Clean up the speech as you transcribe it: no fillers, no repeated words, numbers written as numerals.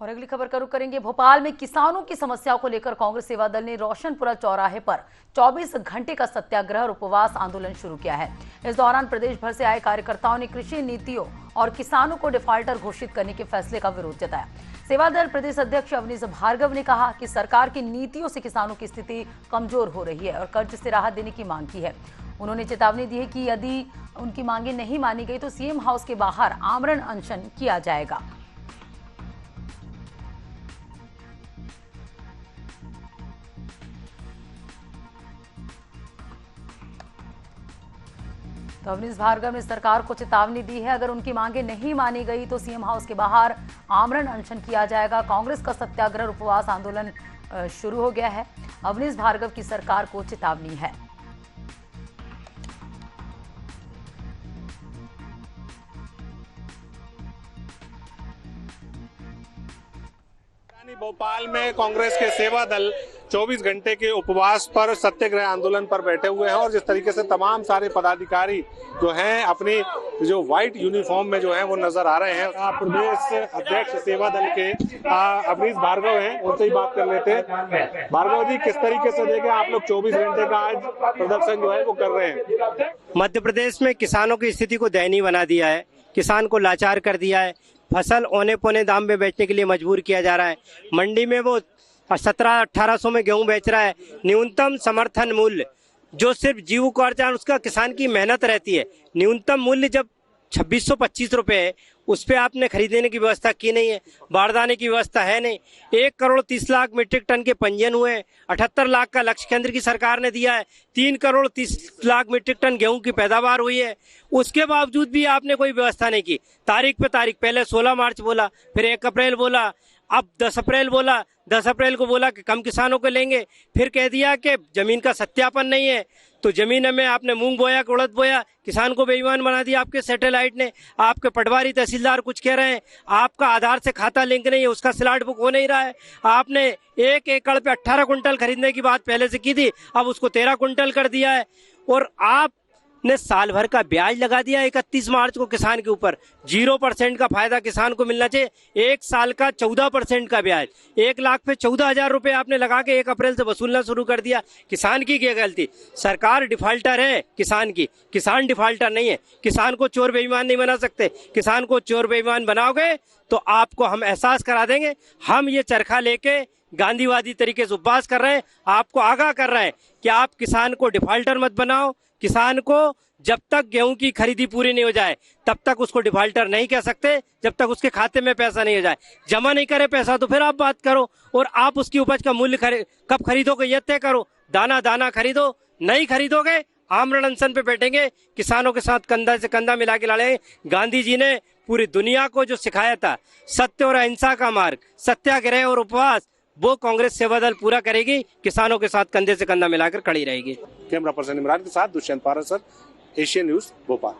और अगली खबर का रुख करेंगे। भोपाल में किसानों की समस्याओं को लेकर कांग्रेस सेवा दल ने रोशनपुरा चौराहे पर 24 घंटे का सत्याग्रह और उपवास आंदोलन शुरू किया है। इस दौरान प्रदेश भर से आए कार्यकर्ताओं ने कृषि नीतियों और किसानों को डिफाल्टर घोषित करने के फैसले का विरोध जताया। सेवा दल प्रदेश अध्यक्ष अवनीश भार्गव ने कहा कि सरकार की नीतियों से किसानों की स्थिति कमजोर हो रही है और कर्ज से राहत देने की मांग की है। उन्होंने चेतावनी दी है कि यदि उनकी मांगे नहीं मानी गई तो सीएम हाउस के बाहर आमरण अनशन किया जाएगा। तो अवनीश भार्गव ने सरकार को चेतावनी दी है, अगर उनकी मांगे नहीं मानी गई तो सीएम हाउस के बाहर आमरण अनशन किया जाएगा। कांग्रेस का सत्याग्रह उपवास आंदोलन शुरू हो गया है। अवनीश भार्गव की सरकार को चेतावनी है। भोपाल में कांग्रेस के सेवा दल 24 घंटे के उपवास पर सत्याग्रह आंदोलन पर बैठे हुए हैं और जिस तरीके से तमाम सारे पदाधिकारी जो हैं अपनी जो व्हाइट यूनिफॉर्म में जो हैं वो नजर आ रहे हैं। प्रदेश अध्यक्ष सेवा दल के अवनीश भार्गव हैं, उनसे ही बात कर लेते हैं। भार्गव जी, किस तरीके से देखें आप लोग 24 घंटे का आज प्रदर्शन जो है वो कर रहे हैं? मध्य प्रदेश में किसानों की स्थिति को दयनीय बना दिया है, किसान को लाचार कर दिया है। फसल औने पौने दाम में बेचने के लिए मजबूर किया जा रहा है। मंडी में वो 1700-1800 में गेहूं बेच रहा है। न्यूनतम समर्थन मूल्य जो सिर्फ जीविकोपार्जन उसका किसान की मेहनत रहती है, न्यूनतम मूल्य जब 2625 रुपए है, उस पे आपने खरीदने की व्यवस्था की नहीं है, बारदाने की व्यवस्था है नहीं। 1 करोड़ 30 लाख मीट्रिक टन के पंजीयन हुए हैं। 78 लाख का लक्ष्य केंद्र की सरकार ने दिया है। 3 करोड़ 30 लाख मीट्रिक टन गेहूं की पैदावार हुई है। उसके बावजूद भी आपने कोई व्यवस्था नहीं की। तारीख पे तारीख, पहले 16 मार्च बोला, फिर 1 अप्रैल बोला, अब 10 अप्रैल बोला। 10 अप्रैल को बोला कि कम किसानों को लेंगे, फिर कह दिया कि जमीन का सत्यापन नहीं है। तो जमीन में आपने मूंग बोया, उड़द बोया, किसान को बेईमान बना दिया आपके सैटेलाइट ने। आपके पटवारी तहसीलदार कुछ कह रहे हैं, आपका आधार से खाता लिंक नहीं है, उसका स्लॉट बुक हो नहीं रहा है। आपने 1 एकड़ पे 18 कुंटल खरीदने की बात पहले से की थी, अब उसको 13 कुंटल कर दिया है। और आपने साल भर का ब्याज लगा दिया 31 मार्च को किसान के ऊपर। 0% का फायदा किसान को मिलना चाहिए। 1 साल का 14% का ब्याज, 1 लाख पे 14,000 रुपए आपने लगा के 1 अप्रैल से वसूलना शुरू कर दिया। किसान की क्या गलती? सरकार डिफाल्टर है किसान की, किसान डिफाल्टर नहीं है। किसान को चोर बेईमान नहीं बना सकते। किसान को चोर बेईमान बनाओगे तो आपको हम एहसास करा देंगे। हम ये चरखा लेके गांधीवादी तरीके से उपवास कर रहे हैं, आपको आगाह कर रहे हैं कि आप किसान को डिफाल्टर मत बनाओ। किसान को जब तक गेहूं की खरीदी पूरी नहीं हो जाए तब तक उसको डिफाल्टर नहीं कह सकते, जब तक उसके खाते में पैसा नहीं हो जाए। जमा नहीं करे पैसा तो फिर आप बात करो, और आप उसकी उपज का मूल्य कब खरीदोगे ये तय करो। दाना दाना खरीदो, नहीं खरीदोगे आमरण अनशन पे बैठेंगे, किसानों के साथ कंधा से कंधा मिला के लड़ेंगे। गांधी जी ने पूरी दुनिया को जो सिखाया था, सत्य और अहिंसा का मार्ग, सत्याग्रह और उपवास, वो कांग्रेस सेवा दल पूरा करेगी। किसानों के साथ कंधे से कंधा मिलाकर खड़ी रहेगी। कैमरा पर्सन इमरान के साथ दुष्यंत पारासर, एशियन न्यूज, भोपाल।